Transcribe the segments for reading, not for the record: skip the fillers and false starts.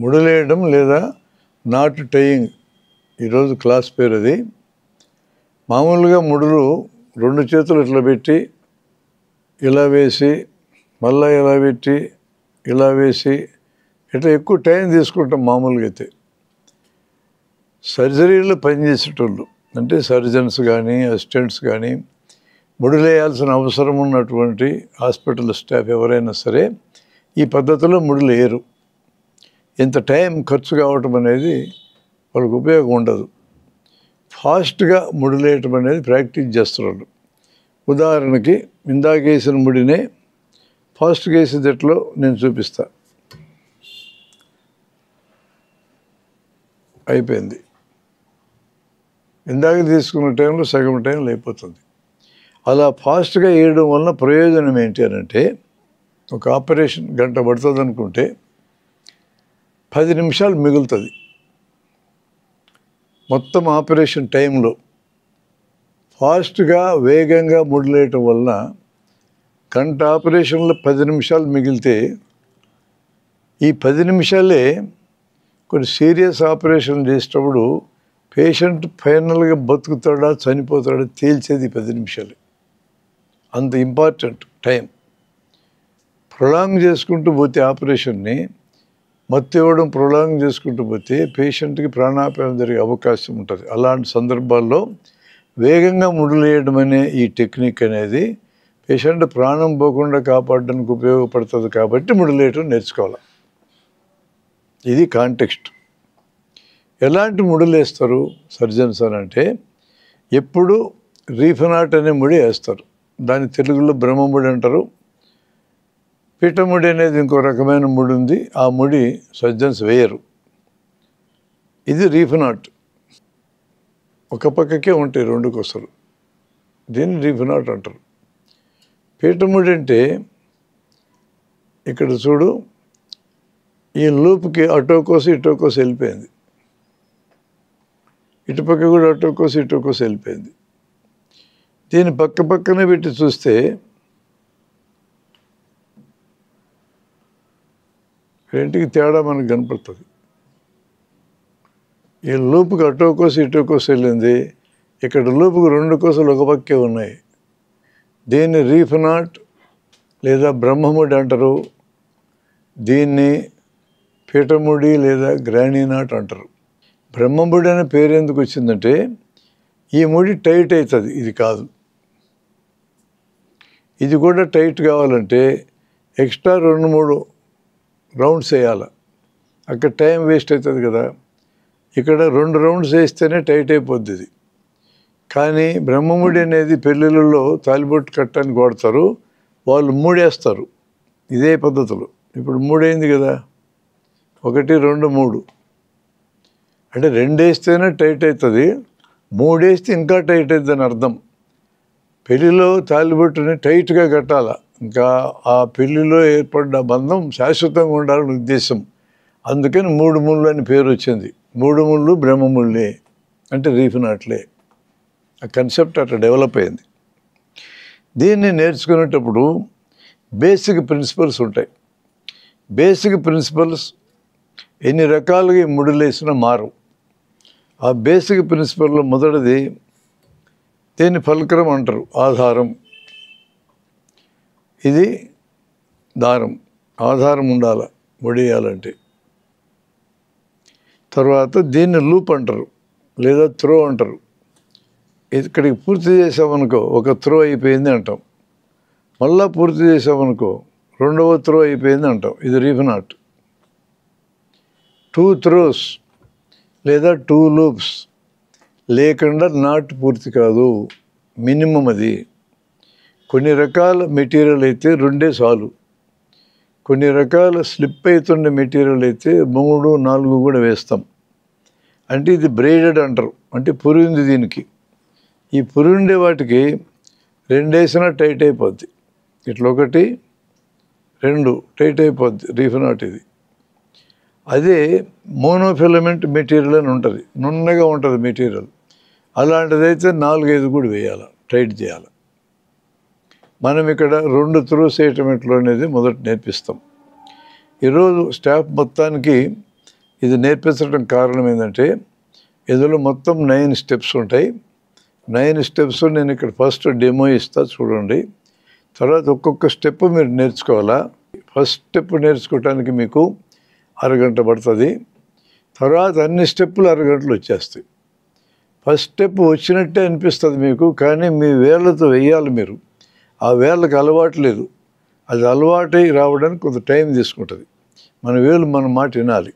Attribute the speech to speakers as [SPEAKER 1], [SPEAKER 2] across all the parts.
[SPEAKER 1] ముడులేయడం లేదా not tying, ఈరోజు class పేరు అది. మామూలుగా ముడులు 2 చేతులు ఇట్లా పెట్టి ఇలా వేసి మళ్ళీ ఇలా పెట్టి ఇలా వేసి ఇట్లా ఎక్కువ టైం తీసుకుంటాం మామూలుగా అయితే. సర్జరీలో పనిచేసేటోళ్ళు అంటే సర్జన్స్ కానీ అసిస్టెంట్స్ కానీ ముడులేయాల్సిన అవసరం ఉన్నటువంటి హాస్పిటల్ స్టాఫ్ ఎవరైనా సరే ఈ పద్ధతిలో ముడులేయరు. ఇంత టైం ఖర్చు కావటం అనేది వాళ్ళకి ఉపయోగం ఉండదు. ఫాస్ట్గా ముడులేయటం అనేది ప్రాక్టీస్ చేస్తున్నారు. ఉదాహరణకి ఇందాక వేసిన ముడినే ఫాస్ట్గా వేసేటట్లో నేను చూపిస్తా. అయిపోయింది. ఇందాక తీసుకున్న టైంలో సగం టైంలో అయిపోతుంది. అలా ఫాస్ట్గా వేయడం వలన ప్రయోజనం ఏంటి అని అంటే, ఒక ఆపరేషన్ గంట పడుతుంది అనుకుంటే 10 నిమిషాలు మిగులుతుంది. మొత్తం ఆపరేషన్ టైంలో ఫాస్ట్గా వేగంగా ముడిలేయటం వలన గంట ఆపరేషన్లో 10 నిమిషాలు మిగిలితే ఈ 10 నిమిషాలే కొన్ని సీరియస్ ఆపరేషన్ చేసేటప్పుడు పేషెంట్ ఫైనల్గా బతుకుతాడా చనిపోతాడా తేల్చేది 10 నిమిషాలు. అంత ఇంపార్టెంట్ టైం. ప్రొలాంగ్ చేసుకుంటూ పోతే ఆపరేషన్ని మత్తు ఇవ్వడం ప్రొలాంగ్ చేసుకుంటూ పోతే పేషెంట్కి ప్రాణాపాయం జరిగే అవకాశం ఉంటుంది. అలాంటి సందర్భాల్లో వేగంగా ముడులేయడం అనే ఈ టెక్నిక్ అనేది పేషెంట్ ప్రాణం పోకుండా కాపాడడానికి ఉపయోగపడుతుంది. కాబట్టి ముడులేయటం నేర్చుకోవాలి. ఇది కాంటెక్స్ట్. ఎలాంటి ముడులు వేస్తారు సర్జన్స్ అని అంటే, ఎప్పుడు రీఫనాట్ అనే ముడి వేస్తారు. దాని తెలుగులో బ్రహ్మముడి అంటారు. పీఠముడి అనేది ఇంకో రకమైన ముడి ఉంది. ఆ ముడి సర్జన్స్ వేయరు. ఇది రీఫనాట్. ఒక పక్కకే ఉంటాయి 2 కొసలు. దీన్ని రీఫనాట్ అంటారు. పీఠముడి అంటే ఇక్కడ చూడు, ఈ లూప్కి అటో కోసి ఇటో కోసి వెళ్ళిపోయింది. ఇటుపక్క కూడా అటో కోసి ఇటో కోసి వెళ్ళిపోయింది. దీన్ని పక్క పక్కనే పెట్టి చూస్తే రెంటికి తేడా మనకు కనపడుతుంది. ఈ లూపుకి అటో కోసి ఇటో కోసి వెళ్ళింది. ఇక్కడ లూపుకి 2 కోసలు ఒక పక్కే ఉన్నాయి. దీన్ని రీఫనాట్ లేదా బ్రహ్మముడి అంటారు. దీన్ని పీఠముడి లేదా గ్రానీనాట్ అంటారు. బ్రహ్మముడి అనే పేరు ఎందుకు వచ్చిందంటే, ఈ ముడి టైట్ అవుతుంది, ఇది కాదు. ఇది కూడా టైట్ కావాలంటే ఎక్స్ట్రా 2-3 రౌండ్స్ వేయాలి. అక్కడ టైం వేస్ట్ అవుతుంది కదా. ఇక్కడ 2 రౌండ్స్ వేస్తేనే టైట్ అయిపోద్ది ఇది. కానీ బ్రహ్మముడి అనేది పెళ్ళిళ్ళలో తాలిబొట్టు కట్టడానికి వాడతారు. వాళ్ళు 3 వేస్తారు ఇదే పద్ధతిలో. ఇప్పుడు 3 అయింది కదా, 1, 2, 3 అంటే 2 వేస్తేనే టైట్ అవుతుంది. 3 వేస్తే ఇంకా టైట్ అవుతుంది అని అర్థం. పెళ్ళిలో తాలిబొట్టుని టైట్గా కట్టాలి. ఇంకా ఆ పెళ్ళిలో ఏర్పడ్డ బంధం శాశ్వతంగా ఉండాలని ఉద్దేశం. అందుకని 3 ముళ్ళు అని పేరు వచ్చింది. 3 ముళ్ళు బ్రహ్మముళ్ళే అంటే రీఫనాట్లే. ఆ కన్సెప్ట్ అట్లా డెవలప్ అయింది. దీన్ని నేర్చుకునేటప్పుడు బేసిక్ ప్రిన్సిపల్స్ ఉంటాయి. బేసిక్ ప్రిన్సిపల్స్ ఎన్ని రకాలుగా ముడులేసినా మారు. ఆ బేసిక్ ప్రిన్సిపల్లో మొదటిది దీన్ని ఫల్క్రం అంటారు, ఆధారం. ఇది దారం, ఆధారం ఉండాలి ముడియాలంటే. తర్వాత దీన్ని లూప్ అంటారు లేదా త్రో అంటారు. ఇక్కడికి పూర్తి చేసామనుకో ఒక త్రో అయిపోయింది అంటాం. మళ్ళా పూర్తి చేసామనుకో 2వ త్రో అయిపోయింది అంటాం. ఇది రీఫనాట్. 2 త్రోస్ లేదా 2 లూప్స్ లేకుండా నాట్ పూర్తి కాదు. మినిమం అది. కొన్ని రకాల మెటీరియల్ అయితే 2 చాలు. కొన్ని రకాల స్లిప్ అవుతుండే మెటీరియల్ అయితే 3, 4 కూడా వేస్తాం. అంటే ఇది బ్రేడెడ్ అంటారు. అంటే పురి ఉంది దీనికి. ఈ పురి ఉండే వాటికి 2 వేసినా టైట్ అయిపోద్ది. ఇట్లా 1, 2 టైట్ అయిపోద్ది రీఫనాట్ ఇది. అదే మోనోఫిలమెంట్ మెటీరియల్ అని ఉంటుంది, నున్నగా ఉంటుంది మెటీరియల్. అలాంటిదైతే 4, 5 కూడా వేయాలి, టైట్ చేయాలి. మనం ఇక్కడ 2 త్రూస్ వేయటం ఎట్లా అనేది మొదట నేర్పిస్తాం. ఈరోజు స్టాఫ్ మొత్తానికి ఇది నేర్పించడం కారణం ఏంటంటే ఇందులో మొత్తం 9 స్టెప్స్ ఉంటాయి. 9 స్టెప్స్ నేను ఇక్కడ ఫస్ట్ డెమో ఇస్తా చూడండి. తర్వాత ఒక్కొక్క స్టెప్ మీరు నేర్చుకోవాలా. ఫస్ట్ స్టెప్ నేర్చుకోవడానికి మీకు అరగంట పడుతుంది. తర్వాత అన్ని స్టెప్పులు అరగంటలు వచ్చేస్తాయి. ఫస్ట్ స్టెప్ వచ్చినట్టే అనిపిస్తుంది మీకు, కానీ మీ వేళ్ళతో వేయాలి మీరు. ఆ వేళ్ళకి అలవాటు లేదు. అది అలవాటై రావడానికి కొంత టైం తీసుకుంటుంది. మన వేలు మన మాట వినాలి.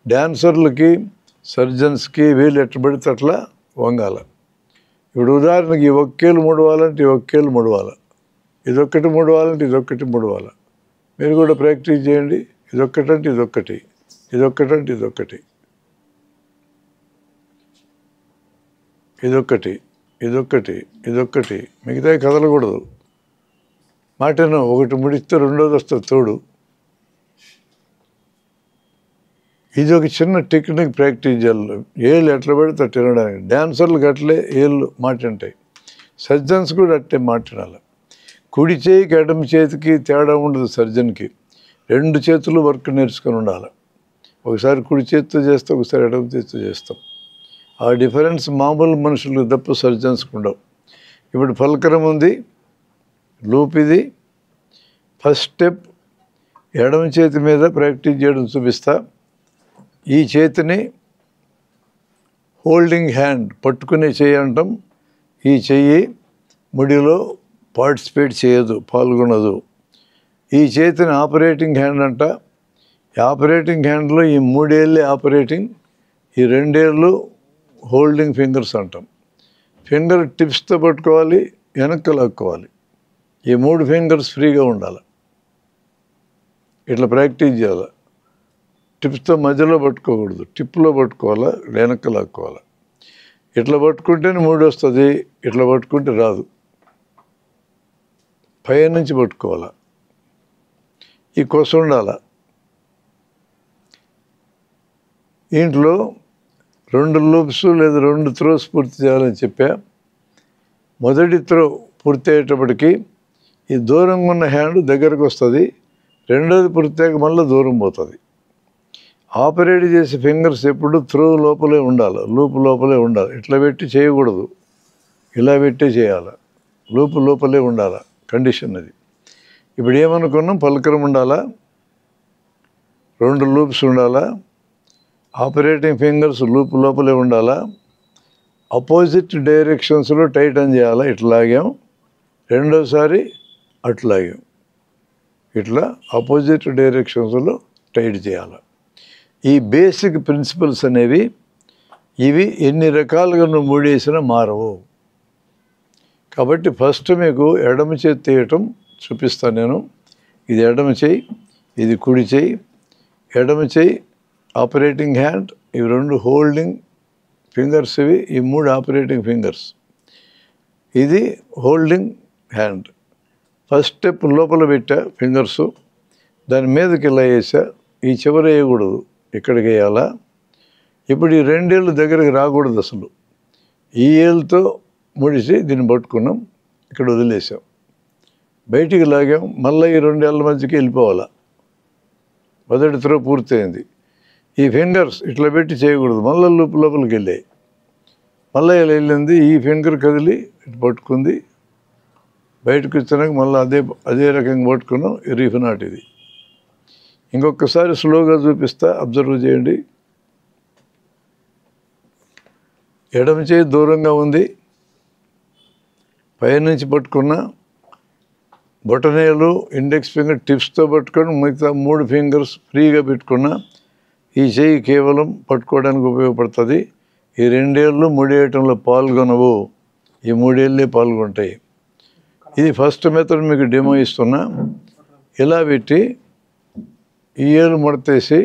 [SPEAKER 1] డ్యాన్సర్లకి సర్జన్స్కి వేలు ఎట్లా పడితే అట్లా వంగాల. ఇప్పుడు ఉదాహరణకి ఈ ఒక్కేళ్ళు ముడవాలంటే ఈ ఒక్కేళ్ళు ముడవాలి, ఇదొక్కటి ముడవాలంటే ఇదొక్కటి ముడవాలి. మీరు కూడా ప్రాక్టీస్ చేయండి. ఇదొక్కటంటే ఇదొక్కటి, ఇదొక్కటంటే ఇదొక్కటి, ఇదొక్కటి, ఇదొక్కటి, ఇదొక్కటి, మిగతా కదలకూడదు. మాటను ఒకటి ముడిస్తే రెండోది వస్తుంది తోడు. ఇది ఒక చిన్న టెక్నిక్ ప్రాక్టీస్ చేయాలి. ఏళ్ళు ఎట్లా పడితే అట్లా వినడానికి. డ్యాన్సర్లకు అట్లే ఏళ్ళు మాట ఉంటాయి. సర్జన్స్ కూడా అట్టే మాట వినాలి. కుడి చేయికి ఎడమ చేతికి తేడా ఉండదు. సర్జన్కి 2 చేతులు వర్క్ నేర్చుకొని ఉండాలి. ఒకసారి కుడి చేతితో చేస్తాం, ఒకసారి ఎడమ చేతితో చేస్తాం. ఆ డిఫరెన్స్ మామూలు మనుషులకు తప్ప సర్జన్స్కి ఉండవు. ఇప్పుడు ఫల్కరం ఉంది, లూప్ ఇది. ఫస్ట్ స్టెప్ ఎడమ చేతి మీద ప్రాక్టీస్ చేయడం చూపిస్తా. ఈ చేతిని హోల్డింగ్ హ్యాండ్, పట్టుకునే చెయ్యి అంటాం. ఈ చెయ్యి ముడిలో పార్టిసిపేట్ చేయదు, పాల్గొనదు. ఈ చేతిని ఆపరేటింగ్ హ్యాండ్ అంట. ఈ ఆపరేటింగ్ హ్యాండ్లో ఈ 3 ఏళ్ళే ఆపరేటింగ్, ఈ 2 ఏళ్ళు హోల్డింగ్ ఫింగర్స్ అంటాం. ఫింగర్ టిప్స్తో పట్టుకోవాలి, వెనక్కి లాక్కోవాలి. ఈ 3 ఫింగర్స్ ఫ్రీగా ఉండాలి. ఇట్లా ప్రాక్టీస్ చేయాలి. టిప్స్తో మధ్యలో పట్టుకోకూడదు, టిప్లో పట్టుకోవాలా, వెనక్కి లాక్కోవాలి. ఇట్లా పట్టుకుంటేనే 3 వస్తుంది, ఇట్లా పట్టుకుంటే రాదు. పై నుంచి పట్టుకోవాలా. ఈ కొస ఉండాల. ఇంట్లో 2 లూప్స్ లేదా 2 త్రోస్ పూర్తి చేయాలని చెప్పా. మొదటి త్రో పూర్తి అయ్యేటప్పటికి ఈ దూరంగా ఉన్న హ్యాండ్ దగ్గరకు వస్తుంది. రెండోది పూర్తిగా మళ్ళీ దూరం పోతుంది. ఆపరేట్ చేసే ఫింగర్స్ ఎప్పుడు త్రో లోపలే ఉండాలి, లూప్ లోపలే ఉండాలి. ఇట్లా పెట్టి చేయకూడదు, ఇలా పెట్టే చేయాలి. లూప్ లోపలే ఉండాలి. కండిషన్ అది. ఇప్పుడు ఏమనుకున్నాం, పలకరం ఉండాలా, 2 లూప్స్ ఉండాలా, ఆపరేటింగ్ ఫింగర్స్ లూప్ లోపలే ఉండాలా, అపోజిట్ డైరెక్షన్స్లో టైట్ అని చేయాలా. ఇట్లా లాగాం, రెండోసారి అట్లాగాం, ఇట్లా అపోజిట్ డైరెక్షన్స్లో టైట్ చేయాలి. ఈ బేసిక్ ప్రిన్సిపల్స్ అనేవి ఇవి ఎన్ని రకాలుగా నువ్వు ముడేసినా మారవు. కాబట్టి ఫస్ట్ మీకు ఎడమ చేతి తీయటం చూపిస్తాను నేను. ఇది ఎడమ చేయి, ఇది కుడి చేయి. ఎడమ చేయి ఆపరేటింగ్ హ్యాండ్, ఇవి 2 హోల్డింగ్ ఫింగర్స్, ఇవి ఈ 3 ఆపరేటింగ్ ఫింగర్స్. ఇది హోల్డింగ్ హ్యాండ్. ఫస్ట్ స్టెప్ లోపల పెట్టా ఫింగర్సు, దాని మీదకి ఇలా వేసా. ఈ చివరి వేయకూడదు, ఇక్కడికి వేయాలా. ఇప్పుడు ఈ 2 ఏళ్ళు దగ్గరికి రాకూడదు అసలు. ఈ ఏళ్ళతో ముడిసి దీన్ని పట్టుకున్నాం, ఇక్కడ వదిలేసాం, బయటికి లాగాం. మళ్ళీ ఈ 2 ఏళ్ళ మధ్యకి వెళ్ళిపోవాలా. మొదటి త్రో పూర్తయింది. ఈ ఫింగర్స్ ఇట్లా పెట్టి చేయకూడదు, మళ్ళీ లూప్ లోపలికి వెళ్ళాయి. మళ్ళీ ఇలా వెళ్ళింది, ఈ ఫింగర్ కదిలి ఇటు పట్టుకుంది, బయటకు వచ్చినాక మళ్ళీ అదే రకంగా పట్టుకున్నాం. రీఫ్ నాట్ ఇది. ఇంకొకసారి స్లోగా చూపిస్తా, అబ్జర్వ్ చేయండి. ఎడమ చేయి దూరంగా ఉంది, పైనుంచి పట్టుకున్న బొటనేలు ఇండెక్స్ ఫింగర్ టిప్స్తో పట్టుకొని మిగతా 3 ఫింగర్స్ ఫ్రీగా పెట్టుకున్నా. ఈ చేయి కేవలం పట్టుకోవడానికి ఉపయోగపడుతుంది. ఈ 2 ఏళ్ళు ముడేయటంలో పాల్గొనవు, ఈ 3 ఏళ్ళే పాల్గొంటాయి. ఇది ఫస్ట్ మెథడ్ మీకు డెమో ఇస్తున్నా. ఇలా పెట్టి ఈ ఏళ్ళు ముడతేసి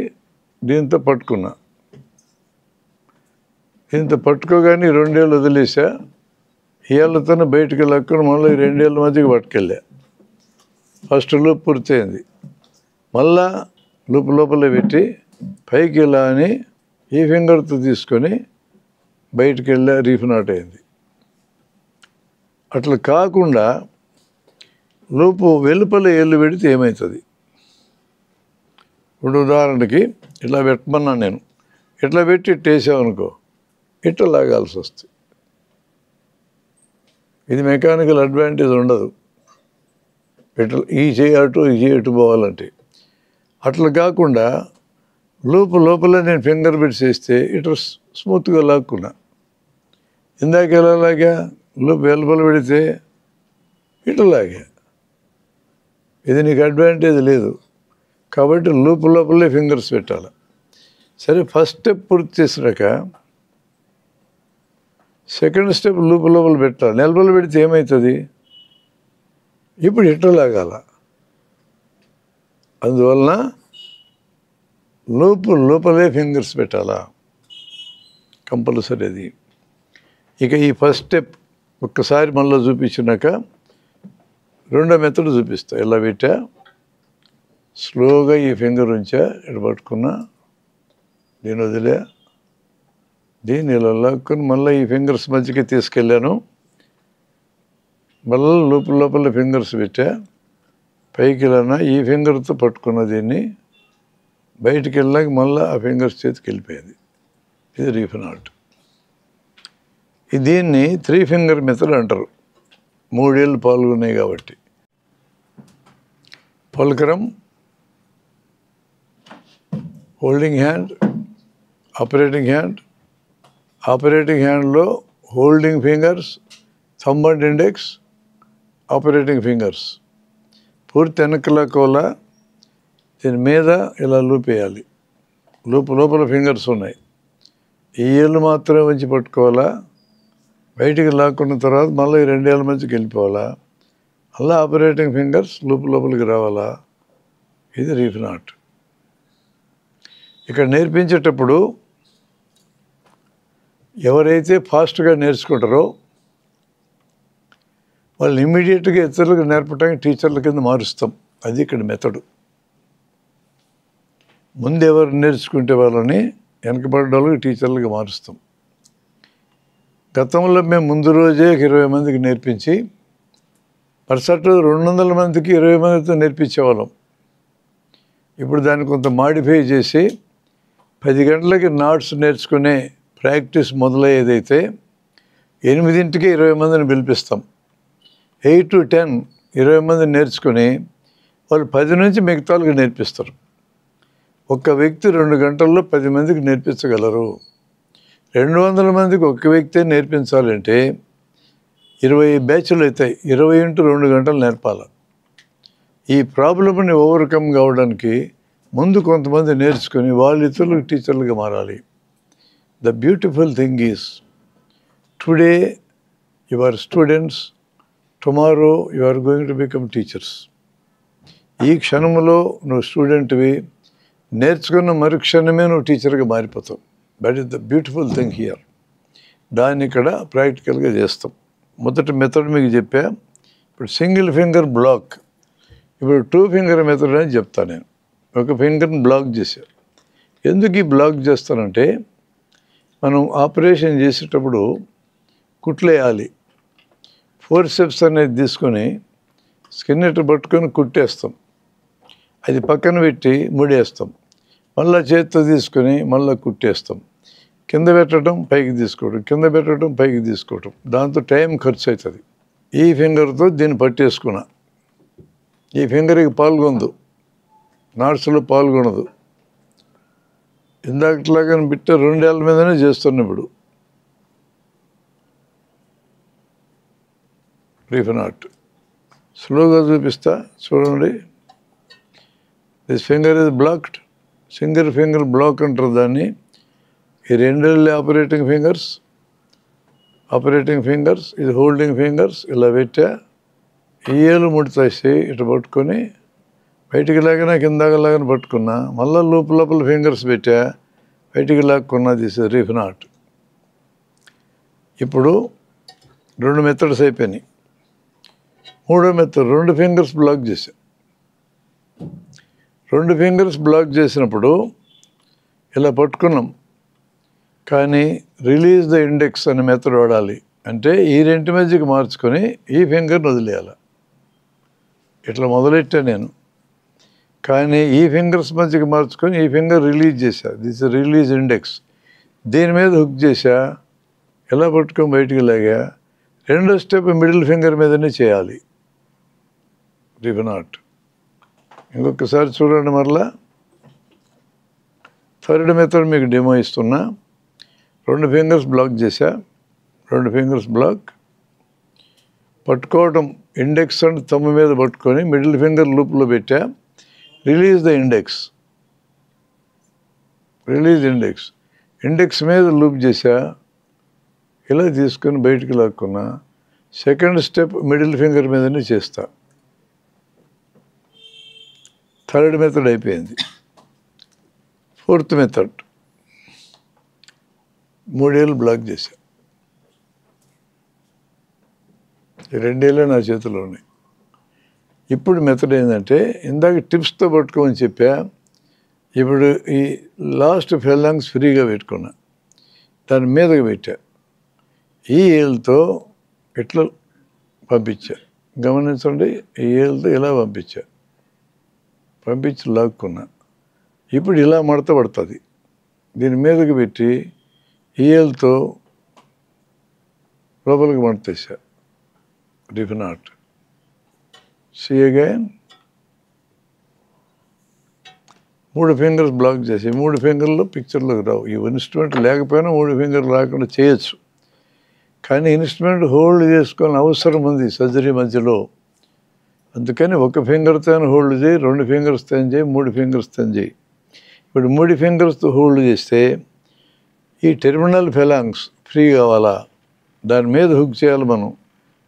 [SPEAKER 1] దీంతో పట్టుకున్నా. దీంతో పట్టుకోగానే 2 ఏళ్ళు వదిలేసా. ఈ ఏళ్ళతోనే బయటికి లక్కుని మళ్ళీ ఈ 2 ఏళ్ళ మధ్యకి పట్టుకెళ్ళా. ఫస్ట్ లూప్ పూర్తయింది. మళ్ళా లూప్ లోపల పెట్టి పైకి ఇలా అని ఈ ఫింగర్తో తీసుకొని బయటికి వెళ్ళా. రీఫ్ నాట్ అయింది. అట్లా కాకుండా లూపు వెలుపల ఏళ్ళు పెడితే ఏమవుతుంది? ఇప్పుడు ఉదాహరణకి ఇట్లా పెట్టమన్నాను నేను. ఇట్లా పెట్టి ఇట్టేసామనుకో, ఇట్లా లాగాల్సి వస్తుంది. ఇది మెకానికల్ అడ్వాంటేజ్ ఉండదు. ఇట్లా ఈ చేయి అటు పోవాలంటే. అట్లా కాకుండా లోపల నేను ఫింగర్ బిట్స్ వేస్తే ఇట్లా స్మూత్గా లాక్కున్నా. ఇందాక ఎలా లాగా వెలుపల పెడితే ఇట్లా లాగా. ఇది నీకు అడ్వాంటేజ్ లేదు కాబట్టి లోపలే ఫింగర్స్ పెట్టాలి. సరే, ఫస్ట్ స్టెప్ పూర్తి చేసినాక సెకండ్ స్టెప్ లోపల పెట్టాలి. నిలబల పెడితే ఏమవుతుంది? ఇప్పుడు ఇట్లా లాగాల. అందువలన లోపలే ఫింగర్స్ పెట్టాలా కంపల్సరీ. అది ఇక ఈ ఫస్ట్ స్టెప్ ఒక్కసారి మళ్ళీ చూపించినాక రెండో మెథడ్ చూపిస్తా. ఎలా పెట్టా, స్లోగా ఈ ఫింగర్ ఉంచా, ఇటు పట్టుకున్నా, దీని వదిలే, దీన్ని ఇలా లాక్కుని మళ్ళీ ఈ ఫింగర్స్ మధ్యకి తీసుకెళ్ళాను. మళ్ళీ లోపల ఫింగర్స్ పెట్టా, పైకి వెళ్ళానా, ఈ ఫింగర్తో పట్టుకున్న దీన్ని బయటికి వెళ్ళాక మళ్ళీ ఆ ఫింగర్స్ చేతికి వెళ్ళిపోయింది. ఇది రీఫ్ నాట్. దీన్ని 3 ఫింగర్ మెథడ్ అంటారు. 3 ఏళ్ళు పాల్గొన్నాయి కాబట్టి. పల్కరం, holding hand, operating hand. Operating హ్యాండ్లో holding fingers, thumb and index, operating fingers. పూర్తి వెనకలా కోలా దీని మీద ఇలా లూపేయాలి. లోపల ఫింగర్స్ ఉన్నాయి. ఈ ఏళ్ళు మాత్రమే ఉంచి పట్టుకోవాలా. బయటికి లాక్కున్న తర్వాత మళ్ళీ ఈ 2 ఏళ్ళ మధ్యకి వెళ్ళిపోవాలా. అలా ఆపరేటింగ్ ఫింగర్స్ లోపలికి రావాలా. ఇది రీఫ్ నాట్. ఇక్కడ నేర్పించేటప్పుడు ఎవరైతే ఫాస్ట్గా నేర్చుకుంటారో వాళ్ళు ఇమ్మీడియట్గా ఇతరులకు నేర్పడానికి టీచర్ల కింద మారుస్తాం. అది ఇక్కడ మెథడు. ముందు ఎవరు నేర్చుకుంటే వాళ్ళని వెనకబడ్డ వాళ్ళకి టీచర్లుగా మారుస్తాం. గతంలో మేము ముందు రోజే 20 మందికి నేర్పించి మరుసటి రోజు 200 మందికి 20 మందితో నేర్పించేవాళ్ళం. ఇప్పుడు దాన్ని కొంత మాడిఫై చేసి 10 గంటలకి నాట్స్ నేర్చుకునే ప్రాక్టీస్ మొదలయ్యేదైతే 8ంటికి 20 మందిని పిలిపిస్తాం. 8 to 10 20 మంది నేర్చుకుని వాళ్ళు 10 నుంచి మిగతా వాళ్ళకి నేర్పిస్తారు. ఒక్క వ్యక్తి 2 గంటల్లో 10 మందికి నేర్పించగలరు. 200 మందికి ఒక్క వ్యక్తే నేర్పించాలంటే 20 బ్యాచ్లు అవుతాయి. 20 into 2 గంటలు నేర్పాలి. ఈ ప్రాబ్లమ్ని ఓవర్కమ్ కావడానికి ముందు కొంతమంది నేర్చుకుని వాళ్ళు ఇతరులకు టీచర్లుగా మారాలి. The beautiful thing is today you are students, tomorrow you are going to become teachers. ఈ క్షణంలో నువ్వు స్టూడెంట్వి, నేర్చుకున్న మరుక్షణమే నువ్వు టీచర్గా మారిపోతావు. That is the beautiful thing here. దాన్ని ఇక్కడ ప్రాక్టికల్గా చేస్తాం. మొదటి మెథడ్ మీకు చెప్పా. ఇప్పుడు సింగిల్ ఫింగర్ బ్లాక్. ఇప్పుడు 2 ఫింగర్ మెథడ్ అని చెప్తాను నేను. ఒక ఫింగర్ని బ్లాక్ చేశాను. ఎందుకు ఈ బ్లాక్ చేస్తానంటే మనం ఆపరేషన్ చేసేటప్పుడు కుట్లేయాలి. ఫోర్సెప్స్ అనేది తీసుకొని స్కిన్ ఇట్లా పట్టుకొని కుట్టేస్తాం. అది పక్కన పెట్టి ముడేస్తాం. మళ్ళీ చేతితో తీసుకొని మళ్ళీ కుట్టేస్తాం. కింద పెట్టడం, పైకి తీసుకోవడం, కింద పెట్టడం, పైకి తీసుకోవడం. దాంతో టైం ఖర్చు అవుతుంది. ఈ ఫింగర్తో దీన్ని పట్టేసుకున్నా. ఈ ఫింగర్కి పాల్గొందు, నాట్స్లో పాల్గొనదు. ఇందాకట్లాగా బిట్ట 2 ఏళ్ళ మీదనే చేస్తున్నా. ఇప్పుడు రీఫ్ నాట్ స్లోగా చూపిస్తా, చూడండి. This finger is blocked. Single finger block అంటారు దాన్ని. ఈ 2 ఏళ్ళ ఆపరేటింగ్ ఫింగర్స్, ఇది హోల్డింగ్ ఫింగర్స్. ఇలా పెట్టా, ఈ ఏళ్ళు ముడితేసి ఇటు పట్టుకొని బయటికి లాగినా కిందలాగా పట్టుకున్నా, మళ్ళీ లోపల ఫింగర్స్ పెట్టా, బయటికి లాక్కున్నా. This reef not. ఇప్పుడు 2 మెథడ్స్ అయిపోయినాయి. 3వ మెథడ్ 2 ఫింగర్స్ బ్లాక్ చేశా. 2 ఫింగర్స్ బ్లాక్ చేసినప్పుడు ఇలా పట్టుకున్నాం, కానీ రిలీజ్ ద ఇండెక్స్ అనే మెథడ్ వాడాలి. అంటే ఈ 2 మధ్యకి మార్చుకొని ఈ ఫింగర్ని వదిలేయాలి. ఇట్లా మొదలెట్టా నేను. కానీ ఈ ఫింగర్స్ మధ్యకి మార్చుకొని ఈ ఫింగర్ రిలీజ్ చేశా. This release index. దీని మీద హుక్ చేశా, ఎలా పట్టుకొని బయటికి లాగా. రెండో స్టెప్ మిడిల్ ఫింగర్ మీదనే చేయాలి, రిప్ నాట్. ఇంకొకసారి చూడండి మరలా. థర్డ్ మెథడ్ మీకు డెమో ఇస్తున్నా. 2 ఫింగర్స్ బ్లాక్ చేశా, 2 ఫింగర్స్ బ్లాక్. పట్టుకోవడం ఇండెక్స్ అండ్ థంబ్ మీద పట్టుకొని మిడిల్ ఫింగర్ లూప్లో పెట్టా. Release the index, release index. Index మీద లూప్ చేశా, ఇలా తీసుకొని బయటికి లాక్కున్నా. సెకండ్ స్టెప్ మిడిల్ ఫింగర్ మీదనే చేస్తా. థర్డ్ మెథడ్ అయిపోయింది. ఫోర్త్ మెథడ్ 3 ఏళ్ళు బ్లాక్ చేశా. ఈ 2 ఏళ్ళే నా చేతిలో ఉన్నాయి. ఇప్పుడు మెథడ్ ఏంటంటే, ఇందాక టిప్స్తో పట్టుకోమని చెప్పా. ఇప్పుడు ఈ లాస్ట్ ఫెలాంగ్స్ ఫ్రీగా పెట్టుకున్నా, దాని మీదకి పెట్టా. ఈ ఏళ్ళతో ఇట్లా పంపించా. గమనించండి, ఈ ఏళ్ళతో ఇలా పంపించి లాక్కున్నా. ఇప్పుడు ఇలా మడత పడుతుంది. దీని మీదకి పెట్టి ఈ ఏళ్ళతో లోపలికి మడతేసా, reef knot. See again. 3 fingers block చేసి 3 ఫింగర్లు పిక్చర్లోకి రావు. ఈ ఇన్స్ట్రుమెంట్ లేకపోయినా 3 ఫింగర్లు రాకుండా చేయొచ్చు. కానీ ఇన్స్ట్రుమెంట్ హోల్డ్ చేసుకోవాలని అవసరం ఉంది సర్జరీ మధ్యలో. అందుకని 1 ఫింగర్తో హోల్డ్ చేయి, 2 ఫింగర్స్తో చేయి, 3 ఫింగర్స్తో చేయి. ఇప్పుడు 3 ఫింగర్స్తో హోల్డ్ చేస్తే ఈ టెర్మినల్ ఫెలాంగ్స్ ఫ్రీ కావాలా, దాని మీద హుక్ చేయాలి. మనం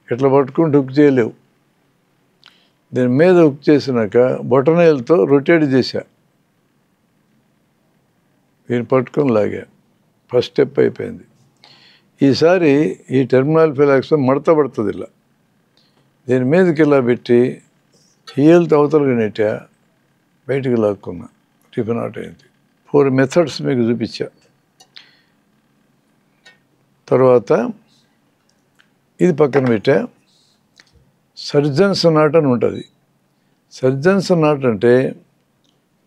[SPEAKER 1] ఇట్లా పట్టుకుంటూ హుక్ చేయలేవు. దీని మీద హుక్ చేసినాక బొటనేలతో రొటేట్ చేశా, దీన్ని పట్టుకొని లాగా. ఫస్ట్ స్టెప్ అయిపోయింది. ఈసారి ఈ టెర్మినల్ ఫెలాక్స్ మడత పడుతుంది. ఇలా దీని మీదకి ఇలా పెట్టి హీల్తో అవతలగా నెట్టా, బయటికి లాక్కున్నా, రిప్ నాట్ అయింది. 4 మెథడ్స్ మీకు చూపించా. తర్వాత ఇది పక్కన పెట్టా. సర్జన్స్ నాట్ అని ఉంటుంది. సర్జన్స్ నాట్ అంటే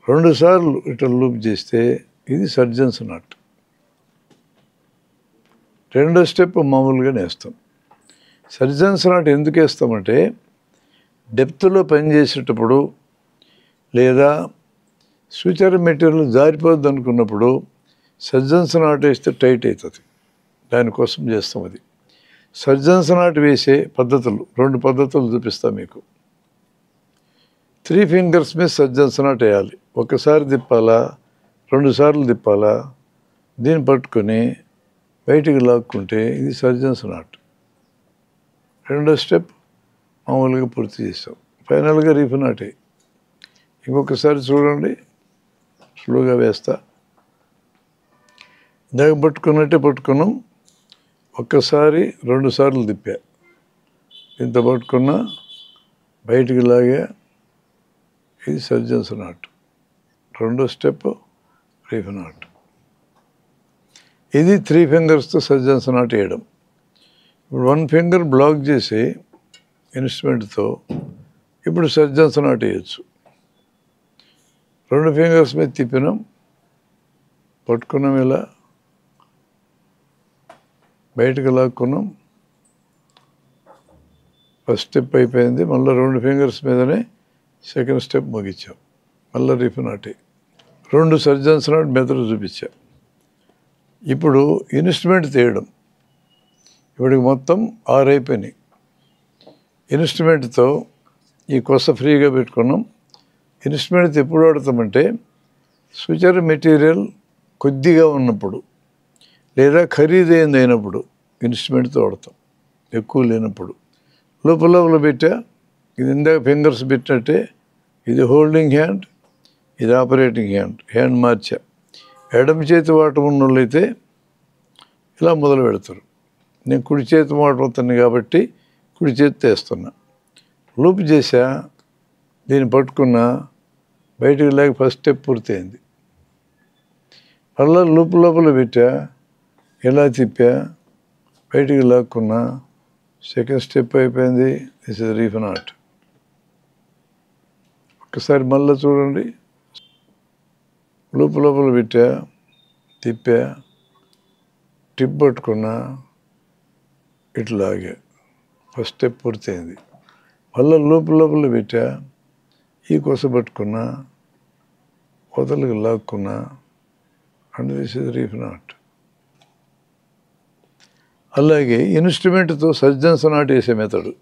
[SPEAKER 1] 2 సార్లు ఇట్లా లూప్ చేస్తే ఇది సర్జన్స్ నాట్. రెండో స్టెప్ మామూలుగానే వేస్తాం. సర్జన్స్ నాట్ ఎందుకు వేస్తామంటే, డెప్త్లో పనిచేసేటప్పుడు లేదా సూచర్ మెటీరియల్ జారిపోద్ది అనుకున్నప్పుడు సర్జన్స్ నాట్ వేస్తే టైట్ అవుతుంది. దానికోసం చేస్తాం అది. సర్జన్స్ నాట్ వేసే పద్ధతులు 2 పద్ధతులు చూపిస్తాను మీకు. 3 ఫింగర్స్ మీద సర్జన్స్ నాట్ వేయాలి. ఒకసారి తిప్పాలా, 2 సార్లు తిప్పాలా. దీన్ని పట్టుకొని బయటికి లాక్కుంటే ఇది సర్జన్స్ నాట్. రెండో స్టెప్ మామూలుగా పూర్తి చేస్తాం. ఫైనల్గా రిప్ నాట్. ఇంకొకసారి చూడండి, స్లోగా వేస్తా. ఇందాక పట్టుకున్నట్టే పట్టుకున్నాం. ఒక్కసారి 2 సార్లు తిప్పా, ఇంత పట్టుకున్నా, బయటికి లాగా. ఇది సర్జన్స్ నాట్. రెండో స్టెప్ రిప్ నాట్. ఇది 3 ఫింగర్స్తో సర్జన్స్ నాట్ వేయడం. ఇప్పుడు 1 ఫింగర్ బ్లాక్ చేసి ఇన్స్ట్రుమెంట్తో ఇప్పుడు సర్జన్స్ నాట్ వేయచ్చు. 2 ఫింగర్స్ మీద తిప్పినాం, పట్టుకున్నాం, ఇలా బయటకు లాక్కున్నాం. ఫస్ట్ స్టెప్ అయిపోయింది. మళ్ళీ 2 ఫింగర్స్ మీదనే సెకండ్ స్టెప్ ముగించాం. మళ్ళీ reef knot. 2 surgeon's knot method చూపించా. ఇప్పుడు ఇన్స్ట్రుమెంట్ తీయడం. ఇప్పటికి మొత్తం 6 అయిపోయినాయి. ఇన్స్ట్రుమెంట్తో ఈ కొస ఫ్రీగా పెట్టుకున్నాం. ఇన్స్ట్రుమెంట్ ఎప్పుడు వాడతామంటే, సూచర్ మెటీరియల్ కొద్దిగా ఉన్నప్పుడు లేదా ఖరీదైంది అయినప్పుడు ఇన్స్ట్రుమెంట్తో వాడతాం. ఎక్కువ లేనప్పుడు లోపల పెట్టా. ఇది ఇందాక ఫింగర్స్ పెట్టినట్టే. ఇది హోల్డింగ్ హ్యాండ్, ఇది ఆపరేటింగ్ హ్యాండ్ మార్చా. ఎడమ చేతి వాటం ఉన్న వాళ్ళైతే ఇలా మొదలు పెడతారు. నేను కుడి చేతి వాటం అవుతాను కాబట్టి కుడి చేతితో వేస్తున్నా. లూప్ చేసా, దీన్ని పట్టుకున్నా, బయటికి లేక ఫస్ట్ స్టెప్ పూర్తయింది. మళ్ళీ లూప్ లోపల పెట్టా, ఇలా తిప్పా, బయటికి లాక్కున్నా, సెకండ్ స్టెప్ అయిపోయింది. This is reef knot. ఒకసారి మళ్ళీ చూడండి. లోపల పెట్టా, తిప్పా, టిప్ పట్టుకున్నా, ఇట్లాగే ఫస్ట్ స్టెప్ పూర్తయింది. మళ్ళీ లోపల పెట్టా, ఈ కొస పట్టుకున్నా, వదలకి లాక్కున్నా, and this is reef knot. అలాగే ఇన్స్ట్రుమెంట్తో సర్జన్స్ నాట్ వేసే మెథడు.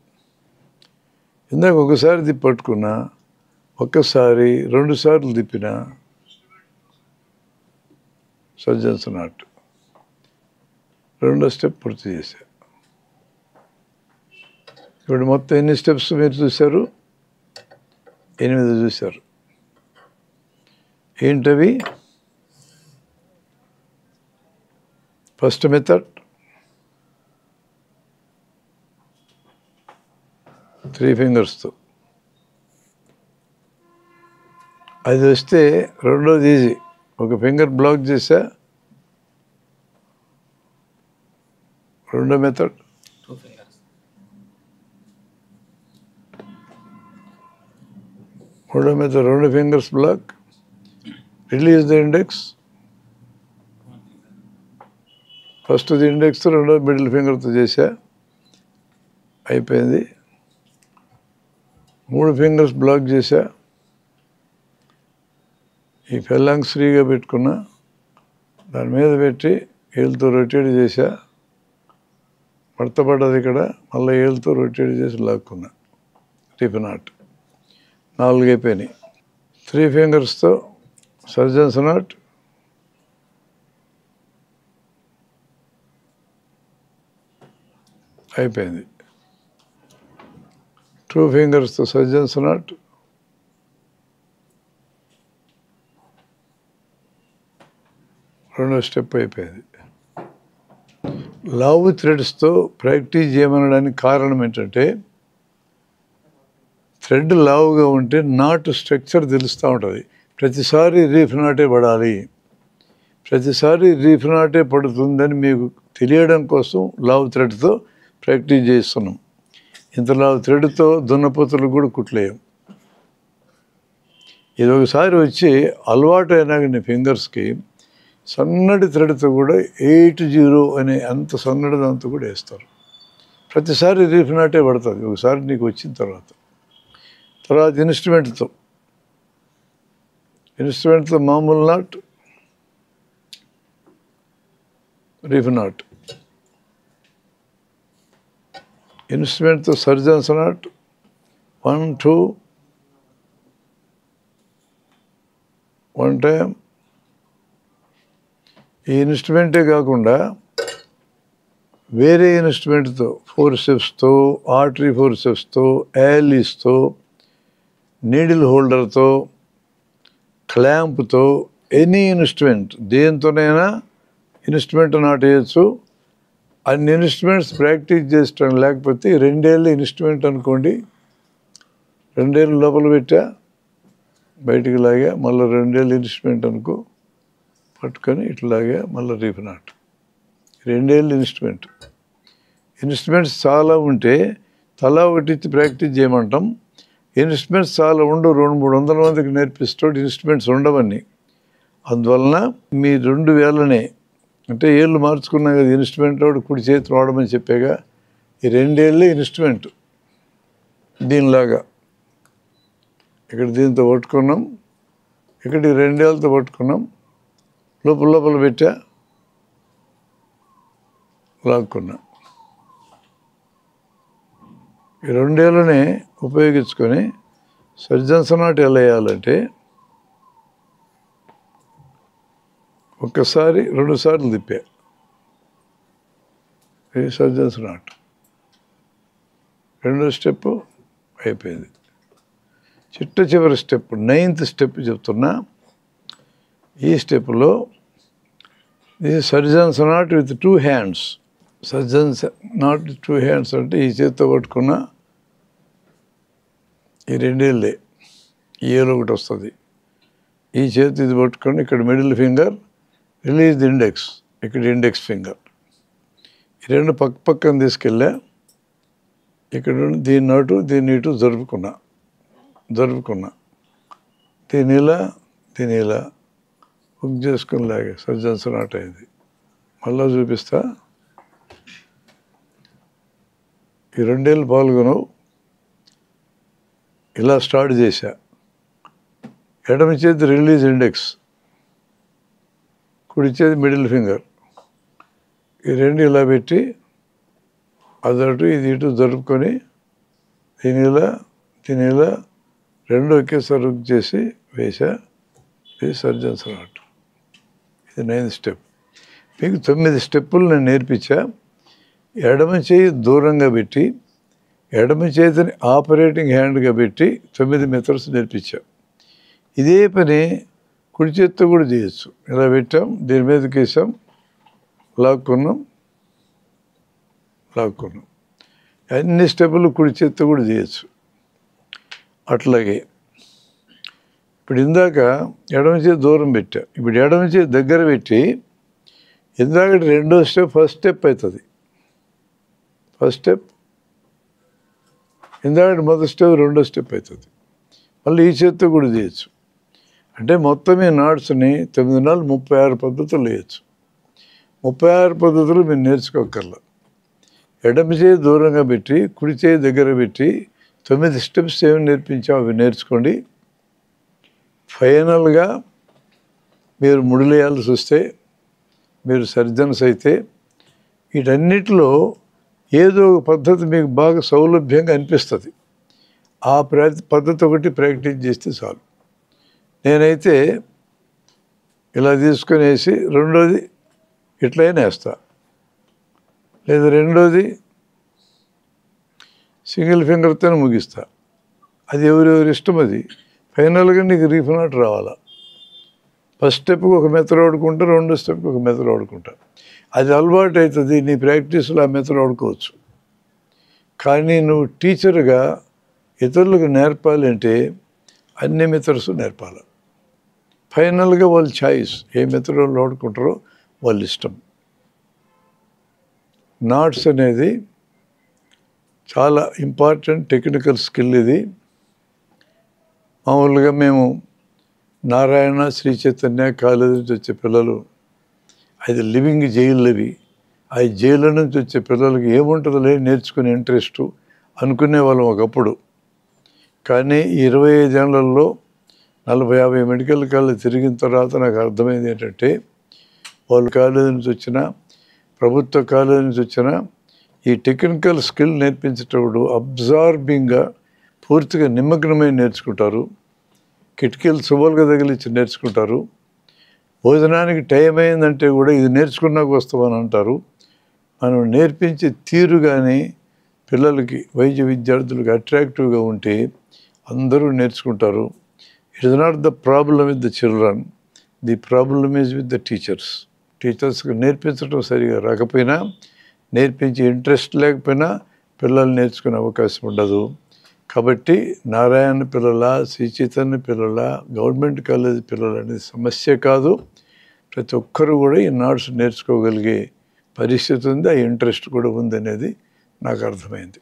[SPEAKER 1] ఇందాక ఒకసారి తిప్పి పట్టుకున్నా, ఒక్కసారి 2 సార్లు తిప్పినా సర్జన్స్ నాట్. రెండో స్టెప్ పూర్తి చేశా. ఇప్పుడు మొత్తం ఎన్ని స్టెప్స్ మీరు చూశారు? 8 చూశారు. ఏంటవి? ఫస్ట్ మెథడ్ 3 ఫింగర్స్తో, అది వస్తే రెండోది ఈజీ. ఒక ఫింగర్ బ్లాక్ చేసా. రెండో మెథడ్
[SPEAKER 2] 2 fingers.
[SPEAKER 1] మూడో method 2 fingers block, release the index. First the index, రెండో మిడిల్ ఫింగర్తో చేసా, అయిపోయింది. 3 ఫింగర్స్ బ్లాక్ చేసా, ఈ ఫెల్లాంగ్స్ ఫ్రీగా పెట్టుకున్నా, దాని మీద పెట్టి ఏళ్ళతో రొటేట్ చేసా, పడతపడ్డది ఇక్కడ, మళ్ళీ ఏళ్ళతో రొటేట్ చేసి లాక్కున్నా, రీఫ్ నాట్. 4 అయిపోయినాయి. 3 ఫింగర్స్తో సర్జన్స్ నాట్, అయిపోయింది. 2 ఫింగర్స్తో సర్జన్స్ నాట్, రెండో స్టెప్ అయిపోయింది. లావు థ్రెడ్స్తో ప్రాక్టీస్ చేయమనడానికి కారణం ఏంటంటే, థ్రెడ్ లావుగా ఉంటే నాట్ స్ట్రక్చర్ తెలుస్తూ ఉంటుంది. ప్రతిసారి రీఫ్ నాటే పడాలి, ప్రతిసారి రీఫ్ నాటే పడుతుందని మీకు తెలియడం కోసం లావు థ్రెడ్తో ప్రాక్టీస్ చేస్తున్నాం. ఇంత లావు థ్రెడ్తో దున్నపోతులు కూడా కుట్లేయం. ఇది ఒకసారి వచ్చి అలవాటు అయినాక ఫింగర్స్కి సన్నటి థ్రెడ్తో కూడా 80 అనే అంత సన్నటి దాంతో కూడా వేస్తారు. ప్రతిసారి రీఫ్ నాటే పడుతుంది ఒకసారి నీకు వచ్చిన తర్వాత. ఇన్స్ట్రుమెంట్తో మామూలు నాట్, రీఫ్ నాట్. ఇన్స్ట్రుమెంట్తో సర్జన్స్ నాట్ 1 2 1 టైం. ఈ ఇన్స్ట్రుమెంటే కాకుండా వేరే ఇన్స్ట్రుమెంట్తో ఫోర్సెప్స్తో, ఆర్టరీ ఫోర్సెప్స్తో, యాలీస్తో, నీడిల్ హోల్డర్తో, క్లాంప్తో, ఎనీ ఇన్స్ట్రుమెంట్ దేంతోనైనా ఇన్స్ట్రుమెంట్ నాట్ వేయచ్చు. అన్ని ఇన్స్ట్రుమెంట్స్ ప్రాక్టీస్ చేస్తాం. లేకపోతే 2 ఏళ్ళు ఇన్స్ట్రుమెంట్ అనుకోండి, 2 ఏళ్ళు లోపల పెట్టా, బయటికి లాగా, మళ్ళీ 2 ఏళ్ళు ఇన్స్ట్రుమెంట్ అనుకో, పట్టుకొని ఇట్లాగా మళ్ళీ రీఫ్ నాట్. 2 ఏళ్ళు ఇన్స్ట్రుమెంట్స్ చాలా ఉంటే తలా ఒకటి ప్రాక్టీస్ చేయమంటాం. ఇన్స్ట్రుమెంట్స్ చాలా ఉండవు, 200-300 మందికి నేర్పిస్తాడు, ఇన్స్ట్రుమెంట్స్ ఉండవన్నీ. అందువలన మీ 2 వేలనే, అంటే ఏళ్ళు మార్చుకున్నా కదా, ఇన్స్ట్రుమెంట్ వాడు కుడి చేతి వాడమని చెప్పాగా, ఈ 2 ఏళ్ళే ఇన్స్ట్రుమెంట్. దీనిలాగా ఇక్కడ దీంతో పట్టుకున్నాం, ఇక్కడికి 2 ఏళ్ళతో పట్టుకున్నాం, లోపల పెట్టా, లాక్కున్నా. ఈ 2 ఏళ్ళనే ఉపయోగించుకొని సర్జన్స్ నాట్ ఎలా వేయాలంటే, ఒక్కసారి 2 సార్లు తిప్పా, ఇది సర్జన్స్ నాట్. రెండో స్టెప్ అయిపోయింది. చివరి స్టెప్ 9th స్టెప్ చెప్తున్నా. ఈ స్టెప్లో ఇది surgeons not with 2 hands. Surgeons not 2 hands అంటే ఈ చేతితో పట్టుకున్న ఈ 2 ఏళ్ళే, ఈ ఏళ్ళు ఒకటి వస్తుంది, ఈ చేతి ఇది పట్టుకొని ఇక్కడ middle finger, release the index, ఇక్కడ ఇండెక్స్ ఫింగర్, ఈ 2 పక్కన తీసుకెళ్ళా. ఇక్కడ దీన్ని అటు దీన్ని ఇటు జరుపుకున్నా. దీని ఇలా హుక్ చేసుకుని లాగే సర్జన్స్ నాట్ అయింది. మళ్ళా చూపిస్తా. ఈ 2 ఏళ్ళు పాల్గొనవు. ఇలా స్టార్ట్ చేశా. ఎడమ చేతి రిలీజ్ ఇండెక్స్, కుడి చేతి మిడిల్ ఫింగర్, ఈ 2 ఇలా పెట్టి అదటు ఇది ఇటు జరుపుకొని దీని ఇలా 2 ఒకేసారి హుక్ చేసి వేసా. ఇది సర్జన్స్ నాట్. ఇది 9th స్టెప్. మీకు 9 స్టెప్పులు నేను నేర్పించా. ఎడమ చేయి దూరంగా పెట్టి ఎడమ చేతిని ఆపరేటింగ్ హ్యాండ్గా పెట్టి 9 మెథడ్స్ నేర్పించా. ఇదే పని కుడి చేత్తో కూడా చేయొచ్చు. ఇలా పెట్టాం, దీని మీదకి వేసాం, లాక్కున్నాం. అన్ని స్టెప్పులు కుడి చేత్తో కూడా చేయొచ్చు. అట్లాగే ఇప్పుడు ఇందాక ఎడమ చేతి దూరం పెట్టా, ఇప్పుడు ఎడమ చేతి దగ్గర పెట్టి ఇందాక 2వ స్టెప్ ఫస్ట్ స్టెప్ అవుతుంది. ఫస్ట్ స్టెప్ ఇందాక మొదటి స్టెప్ 2వ స్టెప్ అవుతుంది. మళ్ళీ ఈ చేత్తో కూడా చేయొచ్చు. అంటే మొత్తం ఈ నాట్స్ని 9 నాళ్ళు 36 పద్ధతులు వేయచ్చు. 36 పద్ధతులు మీరు నేర్చుకోకర్లా. ఎడమ చేయి దూరంగా పెట్టి కుడి చేయి దగ్గర పెట్టి 9 స్టెప్స్ ఏమి నేర్పించాం అవి నేర్చుకోండి. ఫైనల్గా మీరు ముడిలేయాల్సి వస్తే, మీరు సర్జన్స్ అయితే, వీటన్నిటిలో ఏదో ఒక పద్ధతి మీకు బాగా సౌలభ్యంగా అనిపిస్తుంది. ఆ పద్ధతి ఒకటి ప్రాక్టీస్ చేస్తే చాలు. నేనైతే ఇలా తీసుకొని వేసి 2వది ఇట్లయినా వేస్తా, లేదా 2వది సింగిల్ ఫింగర్తో ముగిస్తా. అది ఎవరెవరి ఇష్టం. అది ఫైనల్గా నీకు రీఫ్ రావాలా. ఫస్ట్ స్టెప్కి ఒక మెథడ్ వాడుకుంటా, 2వ స్టెప్కి ఒక మెథడ్ వాడుకుంటా. అది అలవాటు అవుతుంది. నీ ప్రాక్టీస్లో ఆ మెథడ్ వాడుకోవచ్చు. కానీ నువ్వు టీచర్గా ఇతరులకు నేర్పాలి అంటే అన్ని మెథడ్స్ నేర్పాలి. ఫైనల్గా వాళ్ళ ఛాయిస్, ఏ మెథడ్ వాళ్ళు వాడుకుంటారో వాళ్ళ ఇష్టం. నాట్స్ అనేది చాలా ఇంపార్టెంట్ టెక్నికల్ స్కిల్. ఇది మామూలుగా మేము నారాయణ శ్రీ చైతన్య కాలేజీ నుంచి వచ్చే పిల్లలు, అది లివింగ్ జైలు అవి, ఆ జైలు నుంచి వచ్చే పిల్లలకి ఏముంటుందో నేర్చుకునే ఇంట్రెస్టు అనుకునే వాళ్ళం ఒకప్పుడు. కానీ 25 ఏళ్లలో 40-50 మెడికల్ కాలేజ్ తిరిగిన తర్వాత నాకు అర్థమైంది ఏంటంటే, వాళ్ళు కాలేజీ నుంచి వచ్చిన, ప్రభుత్వ కాలేజీ నుంచి వచ్చిన ఈ టెక్నికల్ స్కిల్ నేర్పించేటప్పుడు అబ్జార్బింగ్గా పూర్తిగా నిమగ్నమై నేర్చుకుంటారు. కిటికీలు సువ్వలుగా తగిలించి నేర్చుకుంటారు. భోజనానికి టైం అయిందంటే కూడా ఇది నేర్చుకున్నాక వస్తామని అంటారు. మనం నేర్పించే తీరు కానీ పిల్లలకి, వైద్య విద్యార్థులకు అట్రాక్టివ్గా ఉంటే అందరూ నేర్చుకుంటారు. It is not the problem with the children, the problem is with the teachers. టీచర్స్కి నేర్పించడం సరిగా రాకపోయినా, నేర్పించే ఇంట్రెస్ట్ లేకపోయినా పిల్లలు నేర్చుకునే అవకాశం ఉండదు. కాబట్టి నారాయణ పిల్లల, శ్రీ చైతన్య పిల్లల, గవర్నమెంట్ కాలేజ్ పిల్లల అనేది సమస్య కాదు. ప్రతి ఒక్కరూ కూడా ఈ నాట్స్ నేర్చుకోగలిగే పరిస్థితి ఉంది, ఆ ఇంట్రెస్ట్ కూడా ఉంది అనేది నాకు అర్థమైంది.